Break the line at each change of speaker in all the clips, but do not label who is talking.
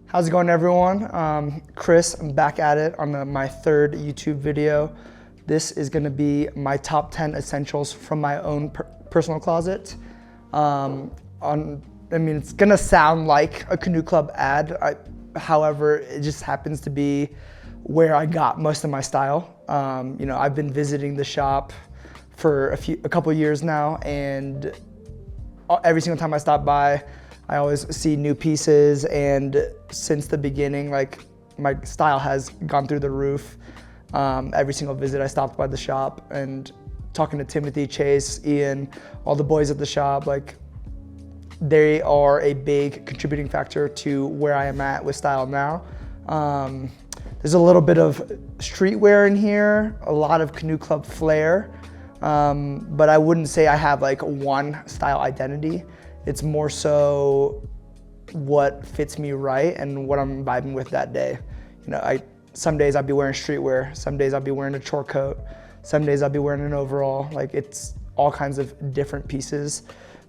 How's it going, everyone? Chris, I'm back at it on my third YouTube video. This is gonna be my top 10 essentials from my own personal closet. It's gonna sound like a Canoe Club ad. However, it just happens to be where I got most of my style. I've been visiting the shop for a couple years now, and every single time I stop by, I always see new pieces, and since the beginning, my style has gone through the roof. Every single visit I stopped by the shop, and talking to Timothy, Chase, Ian, all the boys at the shop, they are a big contributing factor to where I am at with style now. There's a little bit of streetwear in here, a lot of Canoe Club flair, but I wouldn't say I have one style identity. It's more so what fits me right and what I'm vibing with that day. Some days I'll be wearing streetwear, some days I'll be wearing a chore coat, some days I'll be wearing an overall. It's all kinds of different pieces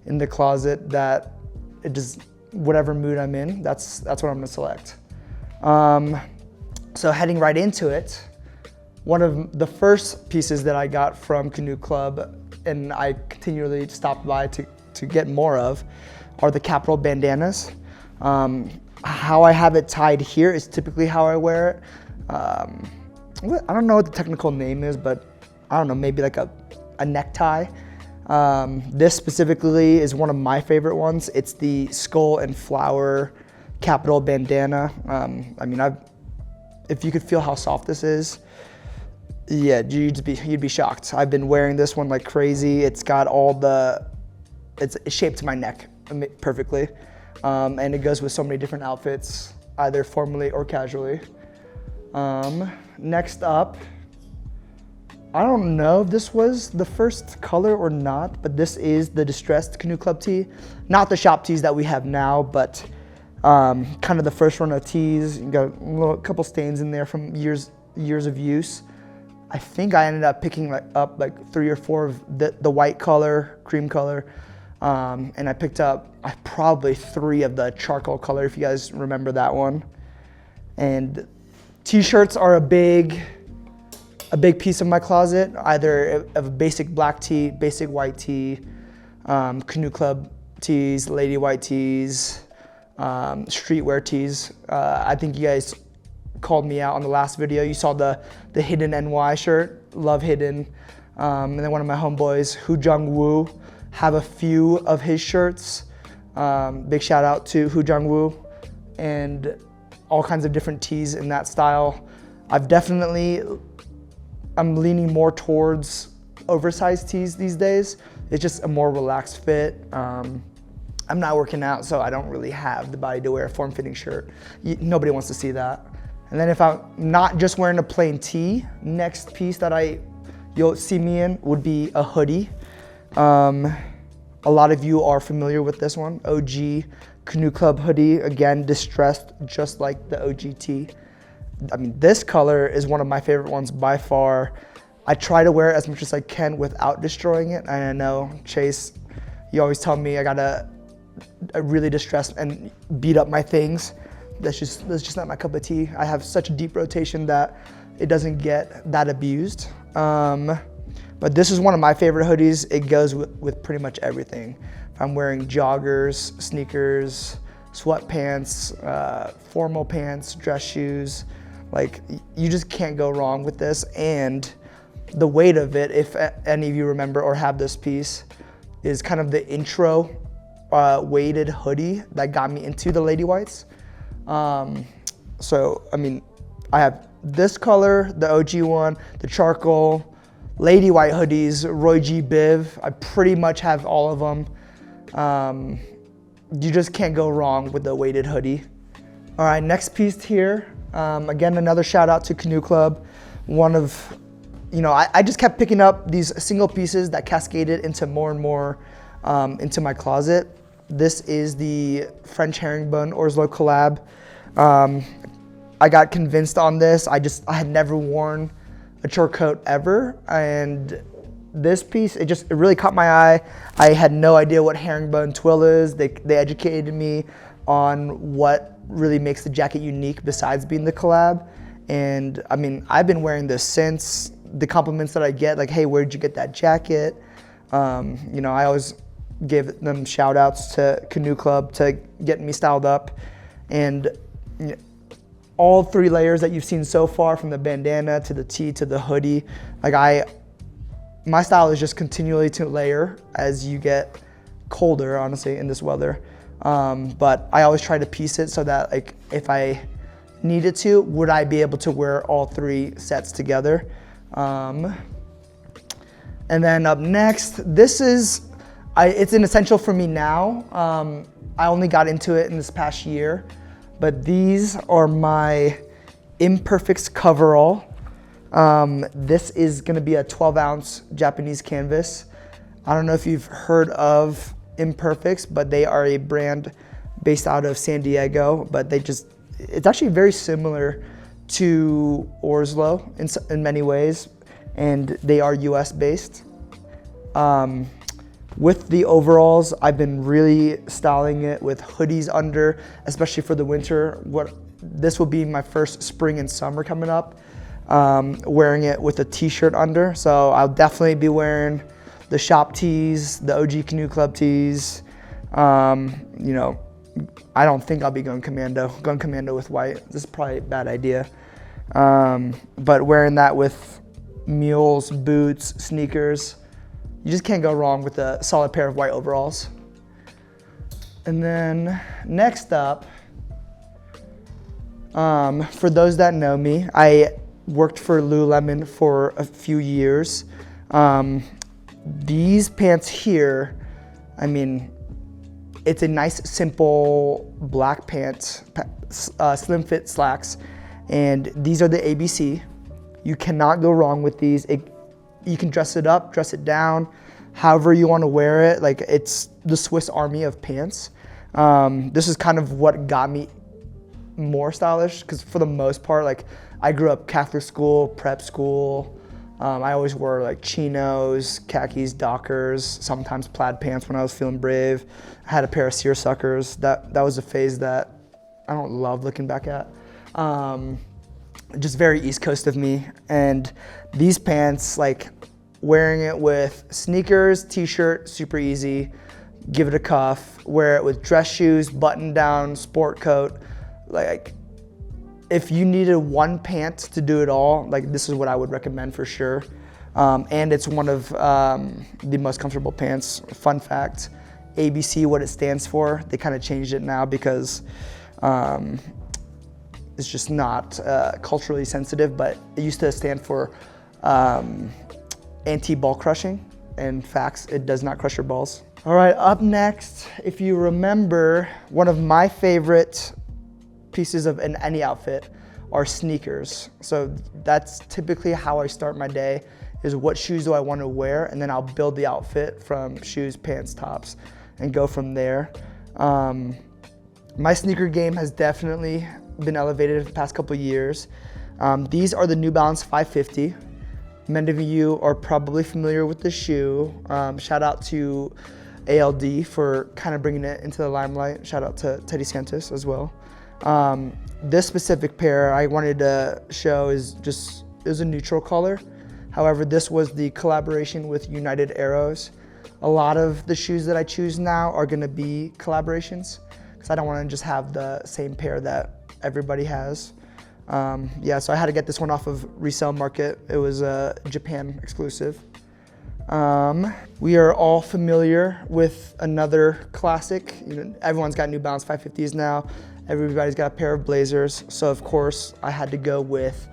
in the closet that it just, whatever mood I'm in, that's what I'm gonna select. So heading right into it, one of the first pieces that I got from Canoe Club, and I continually stopped by to get more of, are the Kapital bandanas. How I have it tied here is typically how I wear it. I don't know what the technical name is, but I don't know, maybe a necktie. This specifically is one of my favorite ones. It's the skull and flower Kapital bandana. If you could feel how soft this is, yeah, you'd be shocked. I've been wearing this one like crazy. It's got it's shaped to my neck perfectly. And it goes with so many different outfits, either formally or casually. Next up, I don't know if this was the first color or not, but this is the distressed Canoe Club tee. Not the shop tees that we have now, but kind of the first run of tees. You got a couple stains in there from years of use. I think I ended up picking up 3 or 4 of the white color, cream color, and I picked up probably 3 of the charcoal color, if you guys remember that one. And t-shirts are a big piece of my closet, either of a basic black tee, basic white tee, Canoe Club tees, lady white tees, streetwear tees. I think you guys called me out on the last video. You saw the Hidden NY shirt, love Hidden. And then one of my homeboys, Hu Jung Woo, have a few of his shirts. Big shout out to Hu Jung Woo, and all kinds of different tees in that style. I'm leaning more towards oversized tees these days. It's just a more relaxed fit. I'm not working out, so I don't really have the body to wear a form-fitting shirt. Nobody wants to see that. And then if I'm not just wearing a plain tee, next piece that you'll see me in would be a hoodie. A lot of you are familiar with this one, OG Canoe Club hoodie, again, distressed just like the OG tee. This color is one of my favorite ones by far. I try to wear it as much as I can without destroying it. And I know, Chase, you always tell me I gotta really distress and beat up my things. That's just not my cup of tea. I have such a deep rotation that it doesn't get that abused. But this is one of my favorite hoodies. It goes with pretty much everything. If I'm wearing joggers, sneakers, sweatpants, formal pants, dress shoes, you just can't go wrong with this. And the weight of it, if any of you remember or have this piece, is kind of the intro weighted hoodie that got me into the lady whites. I have this color, the OG one, the charcoal, lady white hoodies, Roy G. Biv. I pretty much have all of them. You just can't go wrong with the weighted hoodie. All right, next piece here. Again, another shout out to Canoe Club. I just kept picking up these single pieces that cascaded into more and more into my closet. This is the French herringbone OrSlow collab. I got convinced on this. I had never worn a chore coat ever, and this piece, it really caught my eye. I had no idea what herringbone twill is. They educated me on what really makes the jacket unique besides being the collab. And I mean, I've been wearing this since. The compliments that I get, like, hey, where'd you get that jacket? You know, I always give them shout outs to Canoe Club to get me styled up. And you know, all 3 layers that you've seen so far, from the bandana to the tee to the hoodie, like my style is just continually to layer as you get colder, honestly, in this weather. But I always try to piece it so that, like, if I needed to, would I be able to wear all 3 sets together? And then up next, this is, it's an essential for me now. I only got into it in this past year, but these are my Imperfects coverall. This is gonna be a 12-ounce Japanese canvas. I don't know if you've heard of Imperfects, but they are a brand based out of San Diego, but it's actually very similar to OrSlow in many ways, and they are US based. With the overalls, I've been really styling it with hoodies under, especially for the winter. This will be my first spring and summer coming up, wearing it with a t-shirt under. So I'll definitely be wearing the shop tees, the OG Canoe Club tees. You know, I don't think I'll be going commando with white. This is probably a bad idea. But wearing that with mules, boots, sneakers, you just can't go wrong with a solid pair of white overalls. And then next up, for those that know me, I worked for Lululemon for a few years. These pants here, I mean, it's a nice, simple black pant, slim fit slacks, and these are the ABC. You cannot go wrong with these. You can dress it up, dress it down, however you want to wear it. Like, it's the Swiss Army of pants. This is kind of what got me more stylish, because for the most part, like, I grew up Catholic school, prep school. I always wore like chinos, khakis, Dockers, sometimes plaid pants when I was feeling brave. I had a pair of seersuckers. That was a phase that I don't love looking back at. Just very East Coast of me. And these pants, like, wearing it with sneakers, t-shirt, super easy. Give it a cuff. Wear it with dress shoes, button down, sport coat. Like, if you needed one pant to do it all, like, this is what I would recommend for sure. And it's one of the most comfortable pants. Fun fact, ABC, what it stands for, they kind of changed it now because it's just not culturally sensitive, but it used to stand for anti-ball crushing, and facts, it does not crush your balls. All right, up next, if you remember, one of my favorite pieces of any outfit are sneakers. So that's typically how I start my day, is what shoes do I want to wear, and then I'll build the outfit from shoes, pants, tops, and go from there. My sneaker game has definitely been elevated the past couple years. These are the New Balance 550. Many of you are probably familiar with the shoe. Shout out to ALD for kind of bringing it into the limelight. Shout out to Teddy Santos as well. This specific pair I wanted to show is a neutral color. However, this was the collaboration with United Arrows. A lot of the shoes that I choose now are gonna be collaborations, because I don't wanna just have the same pair that everybody has. Yeah, so I had to get this one off of Resale Market. It was a Japan exclusive. We are all familiar with another classic. You know, everyone's got New Balance 550s now. Everybody's got a pair of Blazers. So of course I had to go with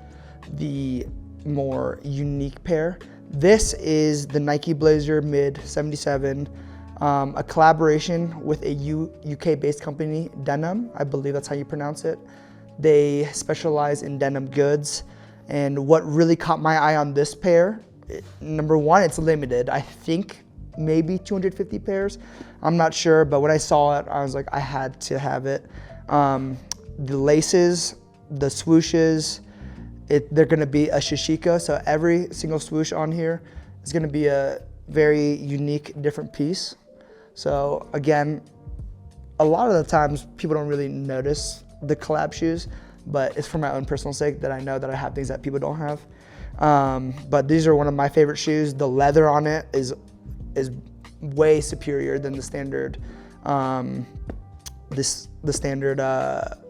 the more unique pair. This is the Nike Blazer Mid 77, a collaboration with a UK-based company, Denim. I believe that's how you pronounce it. They specialize in denim goods. And what really caught my eye on this pair, number one, it's limited. I think maybe 250 pairs. I'm not sure, but when I saw it, I was like, I had to have it. The laces, the swooshes, they're gonna be a shishiko, so every single swoosh on here is gonna be a very unique, different piece. So again, a lot of the times people don't really notice the collab shoes, but it's for my own personal sake that I know that I have things that people don't have. But these are one of my favorite shoes. The leather on it is way superior than the standard the standard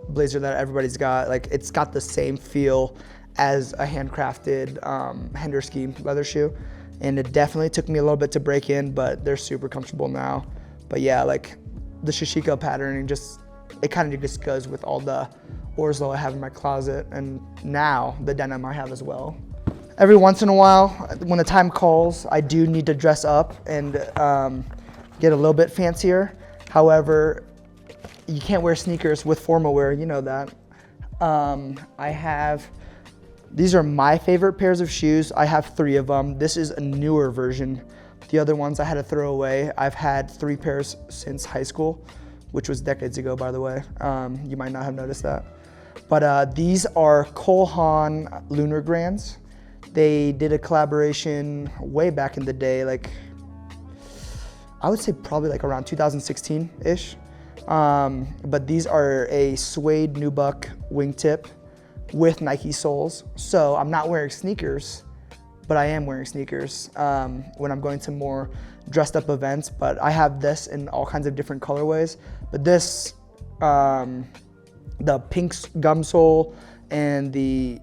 blazer that everybody's got. Like, it's got the same feel as a handcrafted Hender Scheme leather shoe, and it definitely took me a little bit to break in, but they're super comfortable now. But yeah, like the Shishiko patterning, it kind of just goes with all the OrSlow I have in my closet, and now the denim I have as well. Every once in a while, when the time calls, I do need to dress up and get a little bit fancier. However, you can't wear sneakers with formal wear, you know that. These are my favorite pairs of shoes. I have 3 of them. This is a newer version. The other ones I had to throw away. I've had 3 pairs since high school, which was decades ago, by the way. You might not have noticed that. But these are Cole Haan Lunar Grands. They did a collaboration way back in the day, like, I would say probably like around 2016-ish. But these are a suede nubuck wingtip with Nike soles. So I'm not wearing sneakers, but I am wearing sneakers when I'm going to more dressed up events. But I have this in all kinds of different colorways. But this, the pink gum sole and the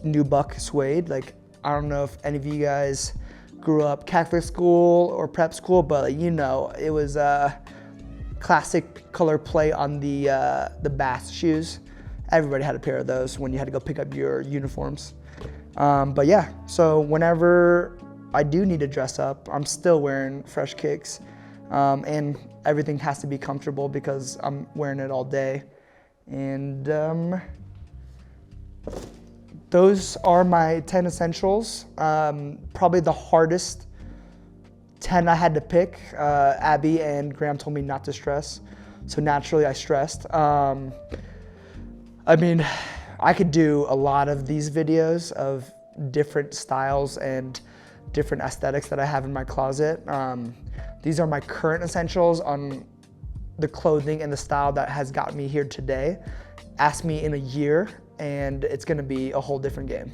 nubuck suede, like, I don't know if any of you guys grew up Catholic school or prep school, but you know, it was a classic color play on the Bass shoes. Everybody had a pair of those when you had to go pick up your uniforms. But yeah, so whenever I do need to dress up, I'm still wearing fresh kicks. And everything has to be comfortable because I'm wearing it all day. And those are my 10 essentials. Probably the hardest 10 I had to pick. Abby and Graham told me not to stress, so naturally I stressed. I mean, I could do a lot of these videos of different styles and different aesthetics that I have in my closet. These are my current essentials on the clothing and the style that has got me here today. Ask me in a year, and it's gonna be a whole different game.